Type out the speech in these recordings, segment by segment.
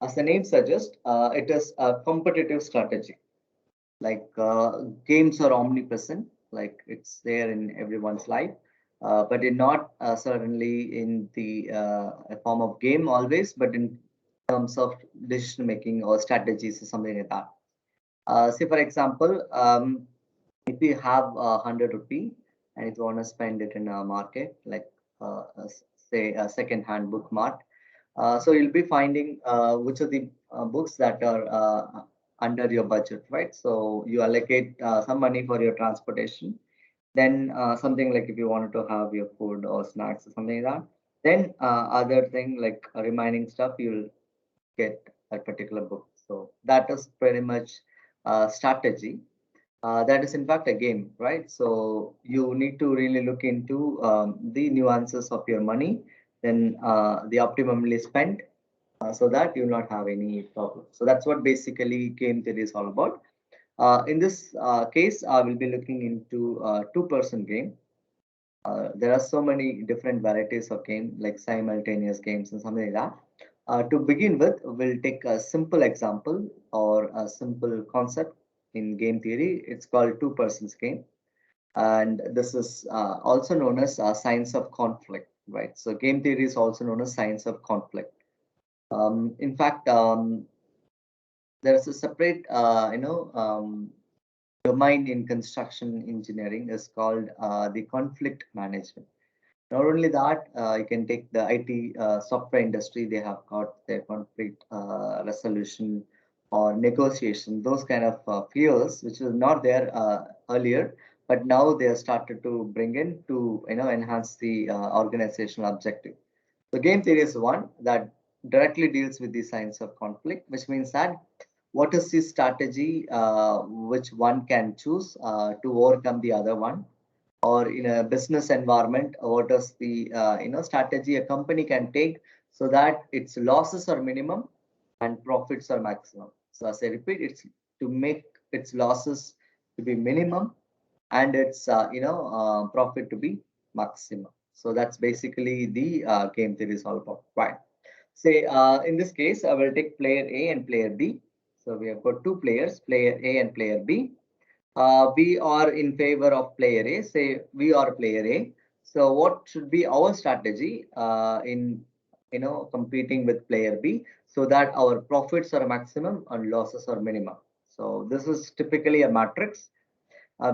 As the name suggests, it is a competitive strategy. Like games are omnipresent, like it's there in everyone's life, but in not certainly in the form of game always, but in terms of decision making or strategies or something like that. Say for example, if you have 100 rupee and if you want to spend it in a market like say a second hand book mart, so you'll be finding which are the books that are under your budget, right? So you allocate some money for your transportation. Then something like if you wanted to have your food or snacks or something like that. Then other thing like remaining stuff, you'll get a particular book. So that is pretty much strategy. That is in fact a game, right? So you need to really look into the nuances of your money, then the optimally spent, so that you will not have any problem. So that's what basically game theory is all about. In this case, I will be looking into two-person game. There are so many different varieties of game, like simultaneous games and something like that. To begin with, we'll take a simple example or a simple concept in game theory. It's called two persons game. And this is also known as science of conflict, right? So game theory is also known as science of conflict. In fact, there is a separate, domain in construction engineering is called the conflict management. Not only that, you can take the IT software industry, they have got their conflict resolution or negotiation, those kind of fields, which was not there earlier, but now they have started to bring in to enhance the organizational objective. So game theory is one that directly deals with the science of conflict, which means that what is the strategy which one can choose to overcome the other one, or in a business environment, what is the strategy a company can take so that its losses are minimum and profits are maximum. So as I repeat, it's to make its losses to be minimum and its profit to be maximum. So that's basically the game theory is all about. Right. Say in this case, I will take player A and player B. So we have got two players, player A and player B. We are in favor of player A. Say we are player A. So what should be our strategy in competing with player B so that our profits are maximum and losses are minimum. So this is typically a matrix.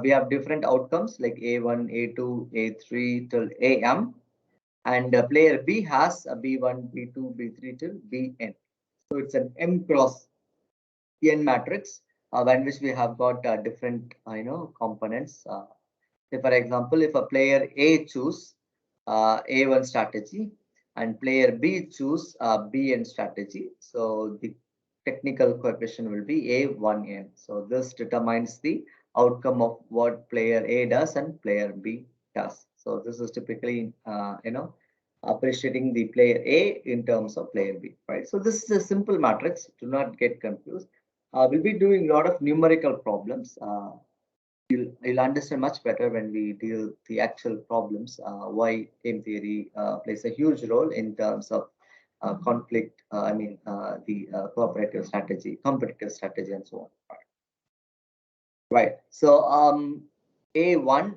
We have different outcomes like A1, A2, A3 till AM, and player B has a B1, B2, B3 till Bn. So it's an M cross N matrix in which we have got different components. Say for example, if a player A choose A1 strategy and player B choose Bn strategy, so the technical coefficient will be A1n. So this determines the outcome of what player A does and player B does. So this is typically appreciating the player A in terms of player B, right? So this is a simple matrix. Do not get confused. We'll be doing a lot of numerical problems. You'll understand much better when we deal the actual problems, why game theory plays a huge role in terms of conflict, the cooperative strategy, competitive strategy, and so on. Right. So A1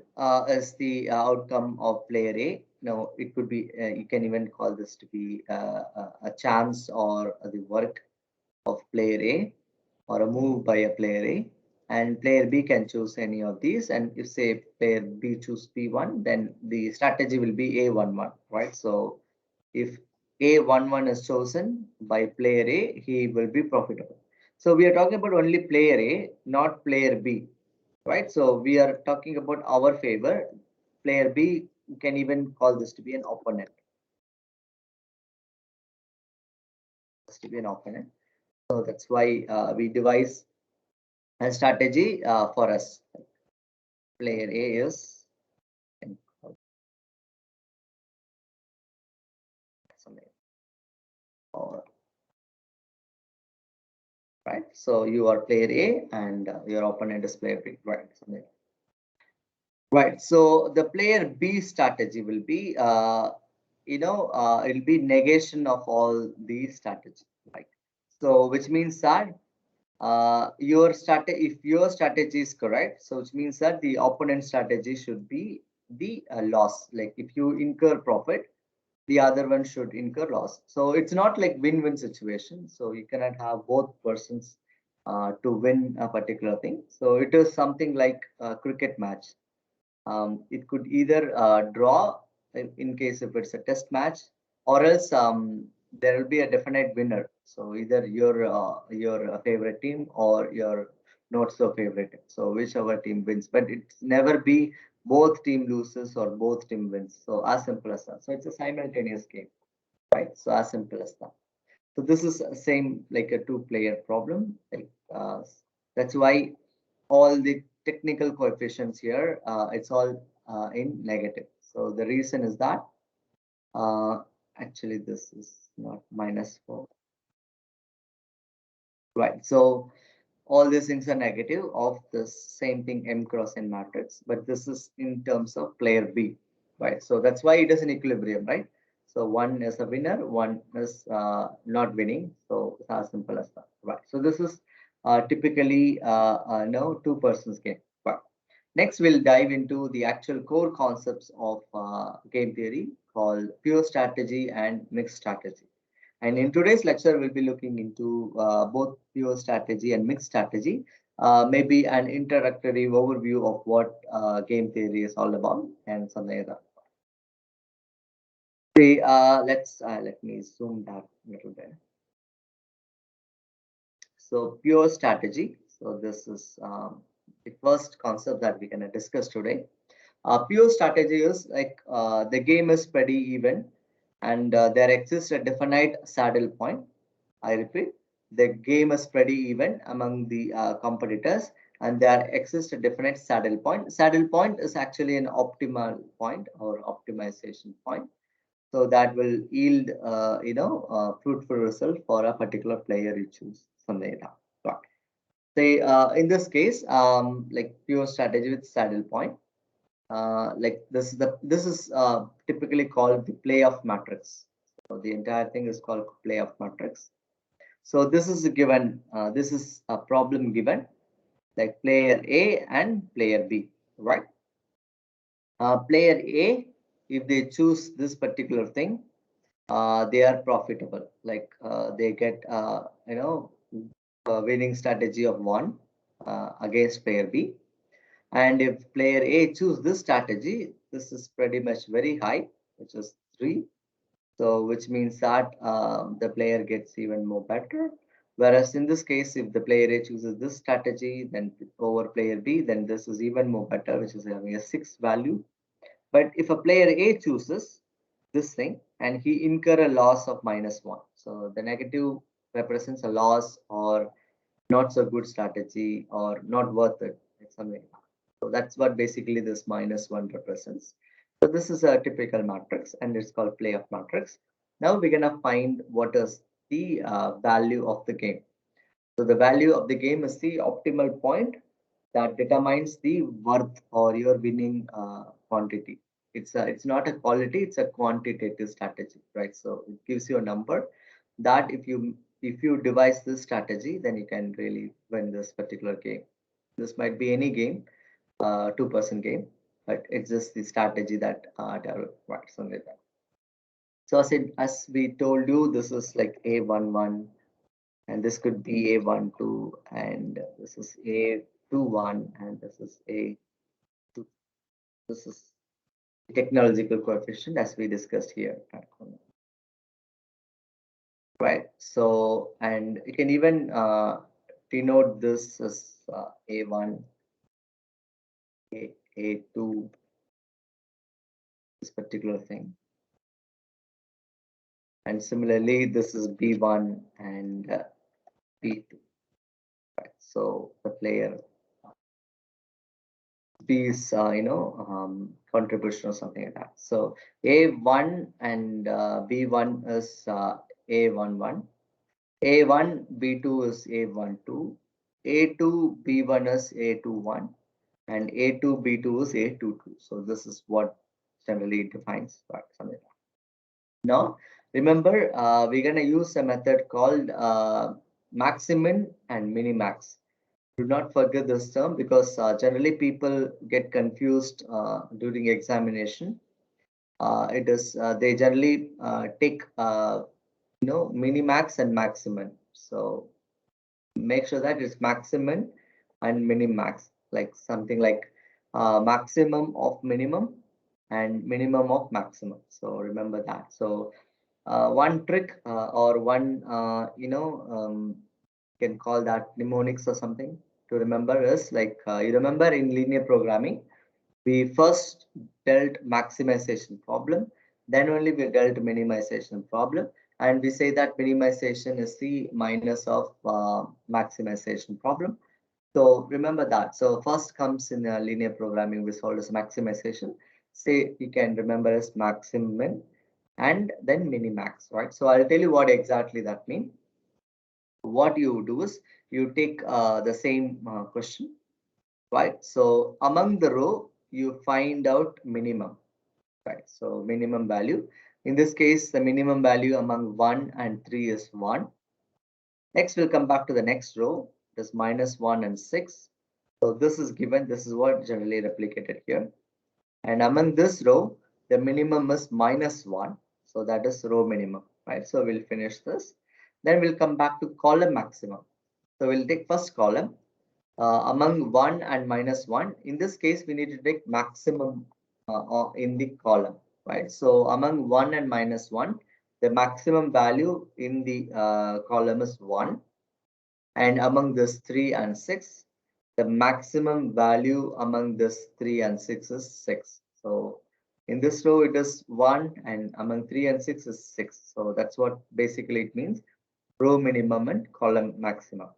is the outcome of player A. Now, it could be, you can even call this to be a chance or the work of player A or a move by a player A, and player B can choose any of these. And if say player B choose B1, then the strategy will be A11, right? So if A11 is chosen by player A, he will be profitable. So we are talking about only player A, not player B, right? So we are talking about our favor. Player B, you can even call this to be an opponent. To be an opponent. So that's why we devise a strategy for us. Player A is or right. So you are player A and your opponent is player B, right? Something. Right. So the player B strategy will be, it'll be negation of all these strategies, right? So which means that if your strategy is correct, so which means that the opponent strategy should be the loss. Like if you incur profit, the other one should incur loss. So it's not like win-win situation. So you cannot have both persons to win a particular thing. So it is something like a cricket match. It could either draw in case if it's a test match, or else there will be a definite winner. So either your favorite team or your not so favorite team. So whichever team wins, but it's never be both team loses or both team wins. So as simple as that. So it's a simultaneous game, right? So as simple as that. So this is same like a two-player problem. Like that's why all the technical coefficients here, it's all in negative. So the reason is that uh, actually this is not -4, right? So all these things are negative of the same thing M cross N matrix, but this is in terms of player B, right? So that's why it is an equilibrium, right? So one is a winner, one is not winning. So it's as simple as that, right? So this is typically no two persons game. Right. Next, we'll dive into the actual core concepts of game theory called pure strategy and mixed strategy. And in today's lecture, we'll be looking into both pure strategy and mixed strategy, maybe an introductory overview of what game theory is all about and something like that. See, let me zoom that a little bit. So pure strategy. So this is the first concept that we're going to discuss today. Pure strategy is like the game is pretty even, and there exists a definite saddle point. I repeat, the game is pretty even among the competitors, and there exists a definite saddle point. Saddle point is actually an optimal point or optimization point, so that will yield, fruitful result for a particular player you choose. Something like that. Right. Say in this case, like pure strategy with saddle point, like this is typically called the play of matrix. So the entire thing is called play of matrix. So this is a given, this is a problem given, like player A and player B, right? Player A, if they choose this particular thing, they are profitable. Like they get, a winning strategy of 1 against player B. And if player A choose this strategy, this is pretty much very high, which is 3. So which means that the player gets even more better. Whereas in this case, if the player A chooses this strategy, then over player B, then this is even more better, which is having a 6 value. But if a player A chooses this thing and he incur a loss of -1, so the negative represents a loss or not so good strategy or not worth it, like something like that. So that's what basically this -1 represents. So this is a typical matrix and it's called play of matrix. Now we're gonna find what is the value of the game. So the value of the game is the optimal point that determines the worth or your winning quantity. It's not a quality, it's a quantitative strategy, right? So it gives you a number that if you devise this strategy, then you can really win this particular game. This might be any game, two-person game, but it's just the strategy that developed, right? Something like that. So as we told you, this is like A11, and this could be A12, and this is A21, and this is A2. This is the technological coefficient as we discussed here. Right. So, and you can even denote this as A1, A2, this particular thing. And similarly, this is B1 and B2. Right. So the player B's, contribution or something like that. So A1 and B1 is A11. A1, B2 is A12. A2, B1 is A21. And A2, B2 is A22. So this is what generally defines something like that. Now, remember, we're going to use a method called maximin and minimax. Do not forget this term because generally people get confused during examination. It is they generally take minimax and maximum. So make sure that it's maximum and minimax, like something like maximum of minimum and minimum of maximum. So remember that. So one trick or one can call that mnemonics or something to remember is like you remember in linear programming we first dealt maximization problem, then only we dealt minimization problem, and we say that minimization is the minus of maximization problem. So remember that. So first comes in linear programming, we solve as maximization. Say you can remember as maximum and then minimax, right? So I'll tell you what exactly that means. What you do is you take the same question, right? So among the row, you find out minimum, right? So minimum value. In this case, the minimum value among 1 and 3 is 1. Next, we'll come back to the next row. This minus 1 and 6. So this is given. This is what generally replicated here. And among this row, the minimum is minus 1. So that is row minimum, right? So we'll finish this. Then we'll come back to column maximum. So we'll take first column among 1 and minus 1. In this case, we need to take maximum in the column, right? So among 1 and minus 1, the maximum value in the column is 1. And among this 3 and 6, the maximum value among this 3 and 6 is 6. So in this row, it is 1, and among 3 and 6 is 6. So that's what basically it means, row minimum and column maximum.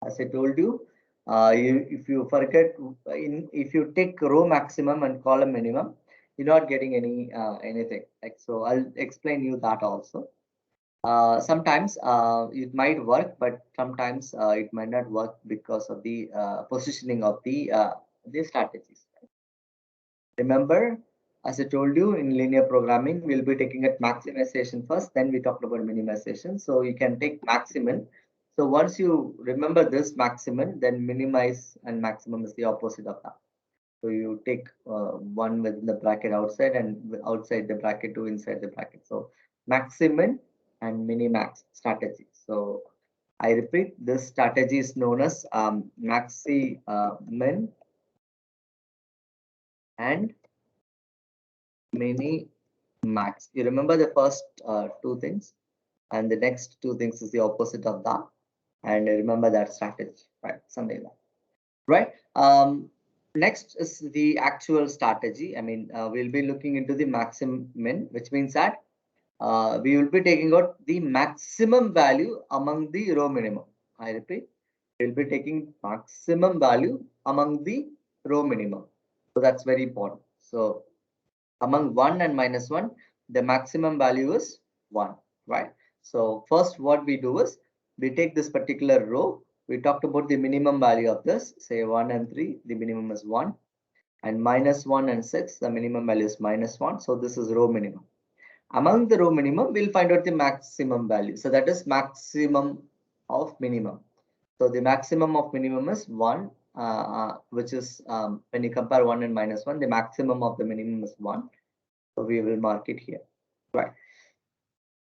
As I told you, if you forget, if you take row maximum and column minimum, you're not getting anything. Like, so I'll explain you that also. Sometimes it might work, but sometimes it might not work because of the positioning of the strategies. Remember, as I told you, in linear programming, we'll be taking at maximization first, then we talked about minimization. So you can take maximum. So once you remember this maximum, then minimize and maximum is the opposite of that. So you take one within the bracket outside and outside the bracket, two inside the bracket. So maximum and minimax strategy. So I repeat, this strategy is known as maximin and minimax. You remember the first two things, and the next two things is the opposite of that. And remember that strategy, right? Something like that, right? Next is the actual strategy. I mean, we'll be looking into the maximum, which means that we will be taking out the maximum value among the row minimum. I repeat, we'll be taking maximum value among the row minimum. So that's very important. So among 1 and minus 1, the maximum value is 1, right? So first what we do is we take this particular row. We talked about the minimum value of this, say 1 and 3, the minimum is 1, and minus 1 and 6, the minimum value is minus 1. So this is row minimum. Among the row minimum, we'll find out the maximum value. So that is maximum of minimum. So the maximum of minimum is 1, which is when you compare 1 and minus 1, the maximum of the minimum is 1. So we will mark it here, right?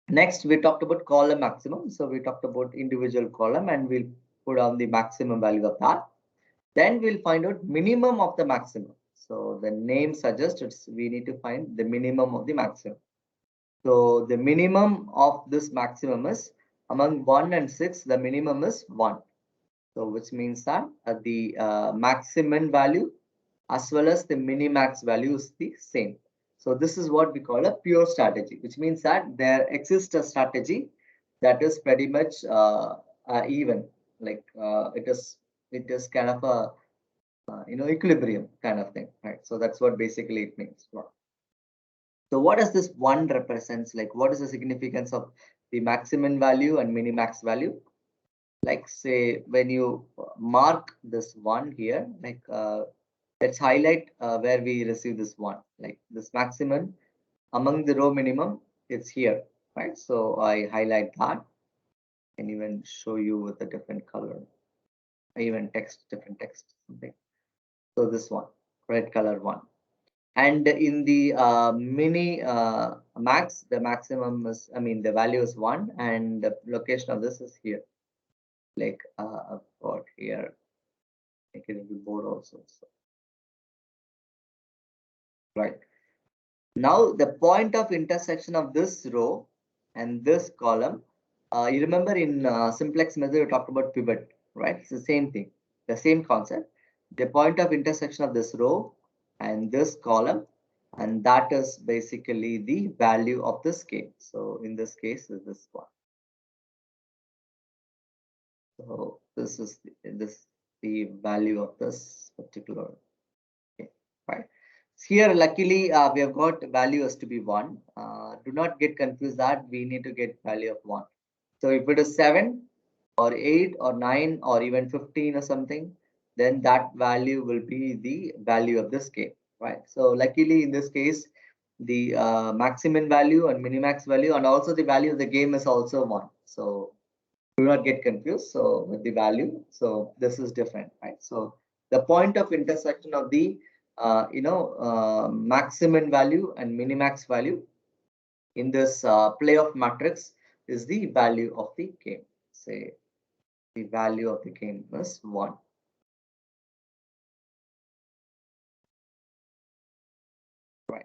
Next, we talked about column maximum. So we talked about individual column and we'll put on the maximum value of that. Then we'll find out minimum of the maximum. So the name suggests we need to find the minimum of the maximum. So the minimum of this maximum is among 1 and 6, the minimum is 1. So which means that the maximum value as well as the minimax value is the same. So this is what we call a pure strategy, which means that there exists a strategy that is pretty much even, like it is kind of a equilibrium kind of thing, right? So that's what basically it means. So what does this 1 represents? Like, what is the significance of the maximum value and minimax value? Like, say, when you mark this 1 here, like let's highlight where we receive this 1, like this maximum among the row minimum, it's here, right? So I highlight that. I can even show you with a different color, even text, different text, something. So this one, red color one. And in the mini max, the maximum is, I mean, the value is 1, and the location of this is here, like about here. Make it into board also. So, right. Now the point of intersection of this row and this column, you remember in simplex method we talked about pivot, right? It's the same thing, the same concept. The point of intersection of this row and this column, and that is basically the value of this game. So in this case is this one. So this is the value of this particular game, right? Here, luckily, we have got value as to be 1. Do not get confused that we need to get value of 1. So if it is 7 or 8 or 9 or even 15 or something, then that value will be the value of this game, right? So luckily, in this case, the maximum value and minimax value and also the value of the game is also 1. So do not get confused. So with the value, so this is different, right? So the point of intersection of the maximum value and minimax value in this playoff matrix is the value of the game. Say the value of the game is 1. Right.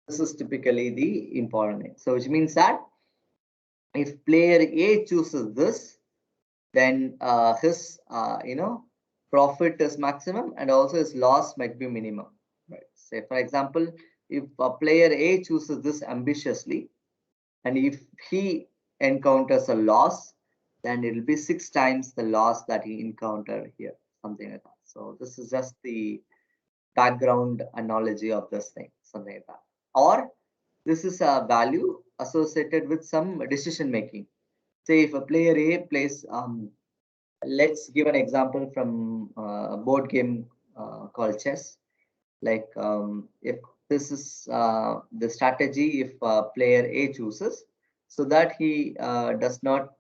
This is typically the important thing. So which means that if player A chooses this, then his profit is maximum and also his loss might be minimum. Right. Say for example, if player A chooses this ambitiously, and if he encounters a loss, then it will be 6 times the loss that he encountered here, something like that. So this is just the background analogy of this thing, something like that. Or this is a value associated with some decision making. Say if a player A plays, let's give an example from a board game called chess. Like if this is the strategy, if player A chooses, so that he does not,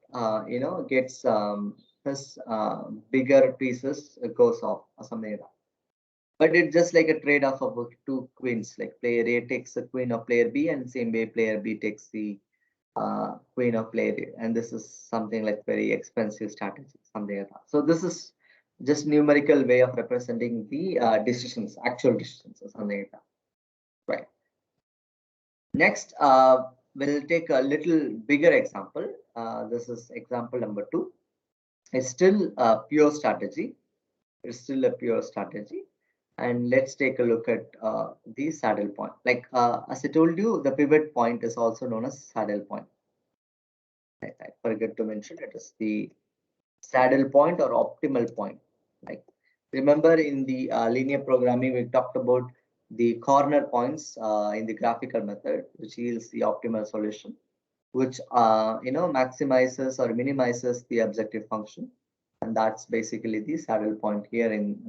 gets his bigger pieces goes off or something like that. But it's just like a trade-off of 2 queens. Like player A takes the queen of player B, and same way player B takes the queen of player A. And this is something like very expensive strategy, something like that. So this is just numerical way of representing the decisions, actual decisions, or something like that. Right. Next, we'll take a little bigger example. This is example number 2. It's still a pure strategy. It's still a pure strategy. And let's take a look at the saddle point. Like as I told you, the pivot point is also known as saddle point. I forget to mention it is the saddle point or optimal point. Like remember in the linear programming, we talked about the corner points in the graphical method, which yields the optimal solution, which maximizes or minimizes the objective function, and that's basically the saddle point here in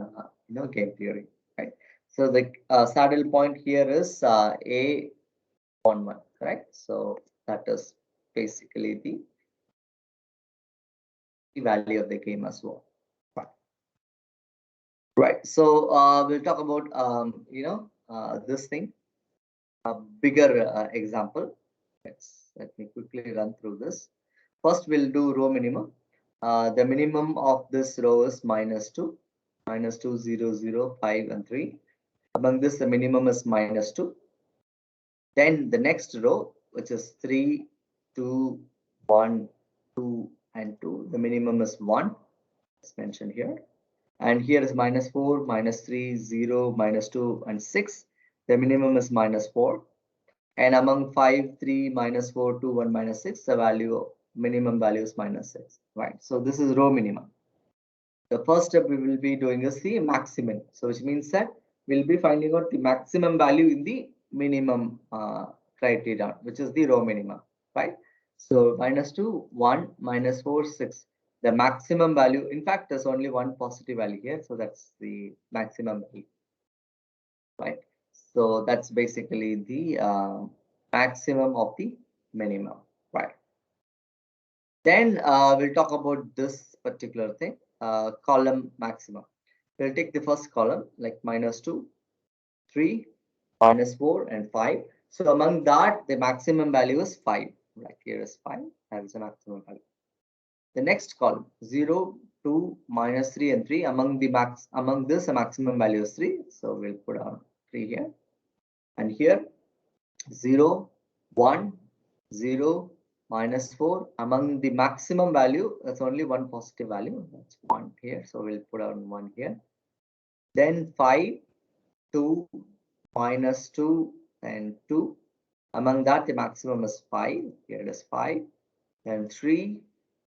game theory, right? So the saddle point here is A11, correct? So that is basically the value of the game as well. Right. So we'll talk about this thing, a bigger example. Let me quickly run through this. First, we'll do row minimum. The minimum of this row is -2, -2, 0, 0, 5, and 3. Among this, the minimum is -2. Then the next row, which is 3, 2, 1, 2, and 2. The minimum is 1, as mentioned here. And here is -4, -3, 0, -2, and 6. The minimum is -4. And among 5, 3, -4, 2, 1, -6, the minimum value is -6. Right. So this is row minimum. The first step we will be doing is the maximum. So which means that we'll be finding out the maximum value in the minimum criteria, which is the row minimum. Right. So -2, 1, -4, 6. The maximum value, in fact, there's only one positive value here. So that's the maximum value. Right. So that's basically the maximum of the minimum. Right. Then we'll talk about this particular thing, column maximum. We'll take the first column like -2, 3, -4, and 5. So among that, the maximum value is 5. Right here is 5. That is the maximum value. The next column 0, 2, -3, and 3. Among this, the maximum value is 3. So we'll put on 3 here. And here 0, 1, 0, -4. Among the maximum value, that's only one positive value. That's 1 here. So we'll put on 1 here. Then 5, 2, -2, and 2. Among that, the maximum is 5. Here it is 5. Then 3,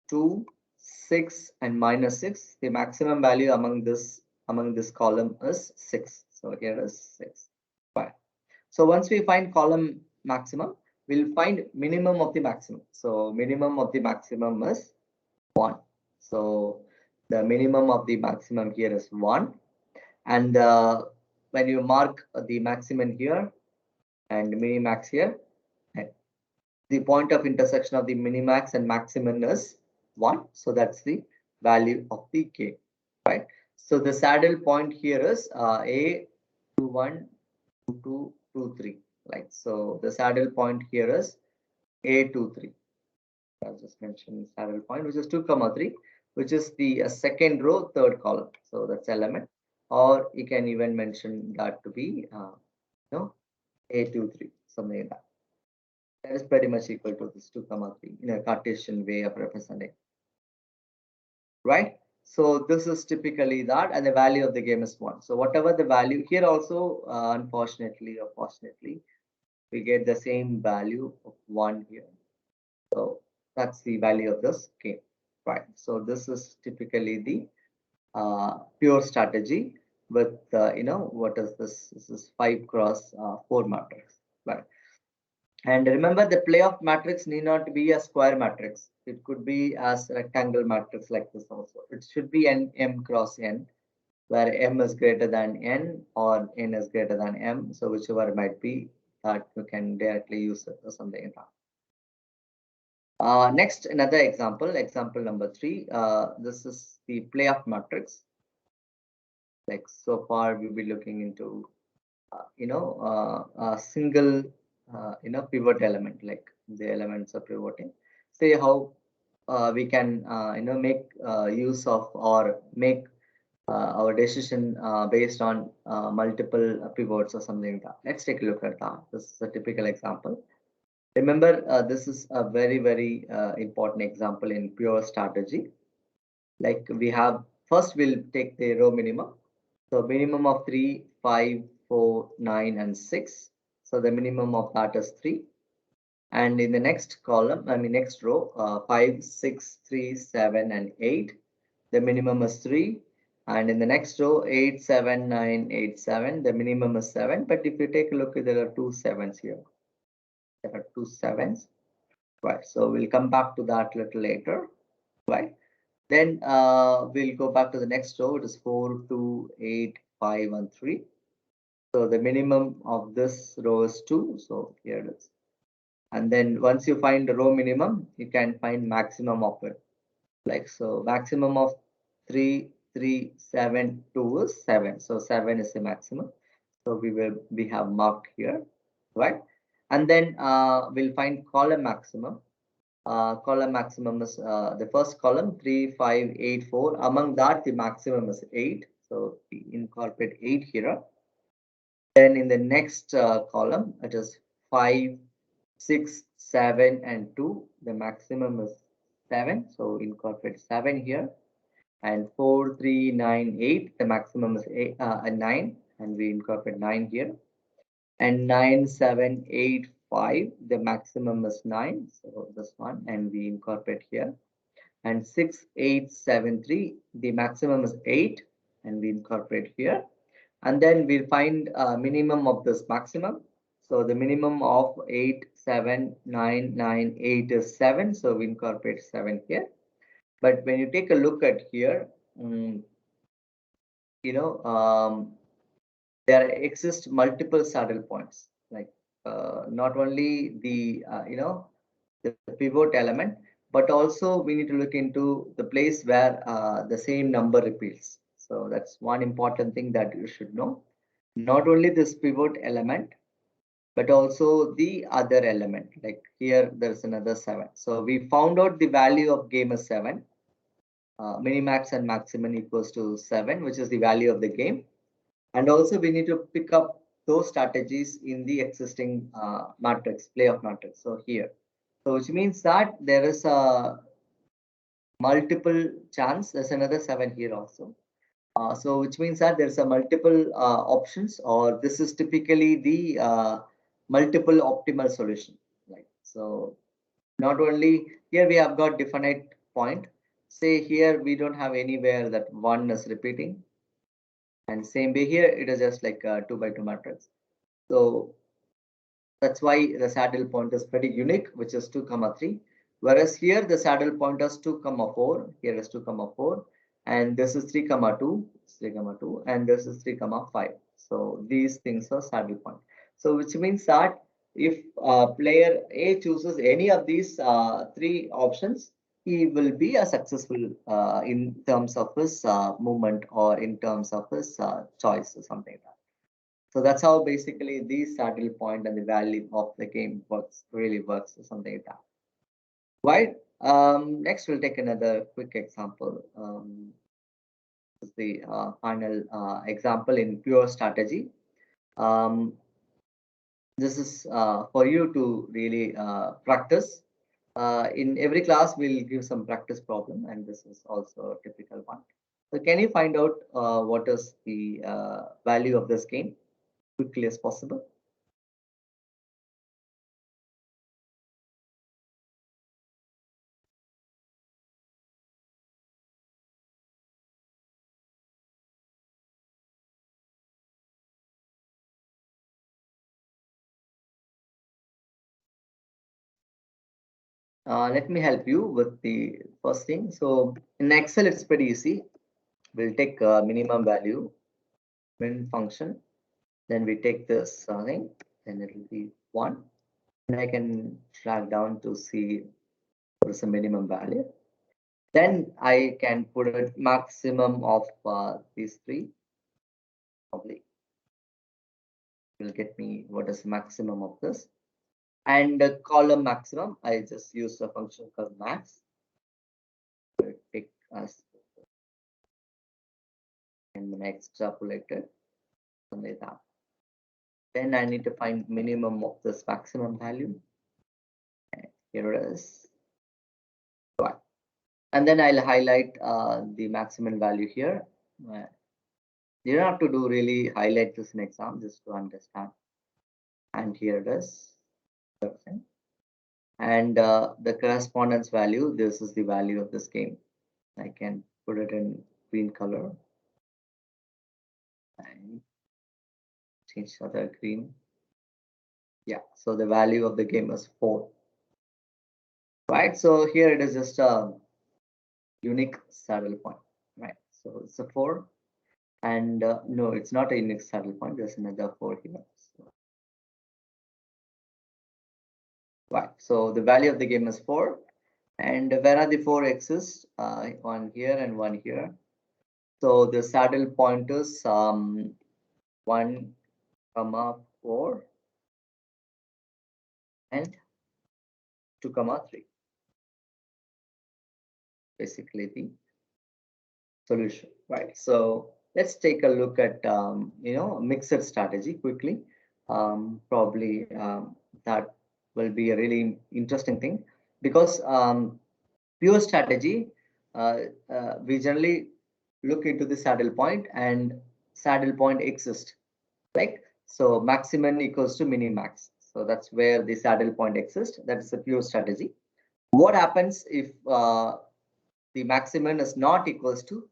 2, 6, and -6. The maximum value among this column is 6. So here is 6. Fine. So once we find column maximum, we'll find minimum of the maximum. So minimum of the maximum is 1. So the minimum of the maximum here is 1. And when you mark the maximum here and minimax here, the point of intersection of the minimax and maximum is 1. So that's the value of the k, right? So the saddle point here is A 21, 22, 23, right? So the saddle point here is A23. I'll just mention saddle point, which is 2, 3, which is the second row, third column. So that's element, or you can even mention that to be A23, something like that. That is pretty much equal to this 2, 3 in a Cartesian way of representing, right? So this is typically that, and the value of the game is 1. So whatever the value here also, unfortunately or fortunately, we get the same value of 1 here. So that's the value of this game, right? So this is typically the pure strategy with, what is this? This is 5 cross 4 matrix, right? And remember, the playoff matrix need not be a square matrix. It could be as a rectangle matrix like this also. It should be an m cross n, where m is greater than n or n is greater than m. So whichever it might be, that you can directly use it or something like that. Next, another example number 3. This is the playoff matrix. Like so far, we'll be looking into, a single, pivot element, like the elements are pivoting. Say how we can, make use of or make our decision based on multiple pivots or something like that. Let's take a look at that. This is a typical example. Remember, this is a very, very important example in pure strategy. Like we have, first we'll take the row minimum. So minimum of 3, 5, 4, 9, and 6. So the minimum of that is 3. And in the next column, next row, 5, 6, 3, 7, and 8. The minimum is 3. And in the next row, 8, 7, 9, 8, 7. The minimum is 7. But if you take a look, there are 2 7s here. There are 2 7s. Right. So we'll come back to that a little later. Right. Then we'll go back to the next row. It is 4, 2, 8, 5, and 3. So the minimum of this row is 2. So here it is. And then once you find the row minimum, you can find maximum of it. Like so, maximum of 3, 3, 7, 2 is 7. So 7 is the maximum. So we have marked here, right? And then we'll find column maximum. Column maximum is the first column 3, 5, 8, 4. Among that, the maximum is 8. So we incorporate 8 here. Then in the next column, it is 5, 6, 7, and 2. The maximum is 7. So incorporate 7 here. And 4, 3, 9, 8. The maximum is 9. And we incorporate 9 here. And 9, 7, 8, 5. The maximum is 9. So this one. And we incorporate here. And 6, 8, 7, 3. The maximum is 8. And we incorporate here. And then we'll find a minimum of this maximum. So the minimum of 8, 7, 9, 9, 8 is 7. So we incorporate 7 here. But when you take a look at here, there exist multiple saddle points. Like not only the the pivot element, but also we need to look into the place where the same number repeats. So that's one important thing that you should know. Not only this pivot element, but also the other element. Like here, there's another 7. So we found out the value of game is 7. Minimax and maximum equals to 7, which is the value of the game. And also we need to pick up those strategies in the existing matrix, playoff matrix. So here, so which means that there is a multiple chance. There's another 7 here also. So which means that there's a multiple options, or this is typically the multiple optimal solution. Right. So not only here we have got definite point. Say here we don't have anywhere that 1 is repeating. And same way here, it is just like a 2 by 2 matrix. So that's why the saddle point is pretty unique, which is 2, 3. Whereas here the saddle point is 2, 4. Here is 2, 4. And this is 3, 2, 3, 2, and this is 3, 5. So these things are saddle point. So which means that if player A chooses any of these 3 options, he will be a successful in terms of his movement, or in terms of his choice or something like that. So that's how basically the saddle point and the value of the game really works, or something like that. Right. Next, we'll take another quick example. This is the final example in pure strategy. This is for you to really practice. In every class, we'll give some practice problem, and this is also a typical one. So can you find out what is the value of this game quickly as possible? Let me help you with the first thing. So in Excel, it's pretty easy. We'll take minimum value, min function. Then we take this thing, then it will be 1. And I can drag down to see what is the minimum value. Then I can put a maximum of these 3. Probably will get me what is maximum of this. And the column maximum, I just use a function called max. Take as and then extrapolate it, something like that. Then I need to find minimum of this maximum value. And here it is. Right. And then I'll highlight the maximum value here. You don't have to do really highlight this in exam, just to understand. And here it is. And the correspondence value, this is the value of this game. I can put it in green color and change other green. Yeah, so the value of the game is 4. Right, so here it is just a unique saddle point. Right, so it's a 4. And no, it's not a unique saddle point. There's another 4 here. So, right, so the value of the game is 4. And where are the 4 x's? One here and one here. So the saddle point is 1, 4 and 2, 3. Basically the solution, right? So let's take a look at mixed strategy quickly. Probably that will be a really interesting thing, because pure strategy, we generally look into the saddle point, and saddle point exists, right? So maximum equals to minimax. So that's where the saddle point exists. That is a pure strategy. What happens if the maximum is not equals to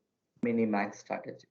minimax strategy?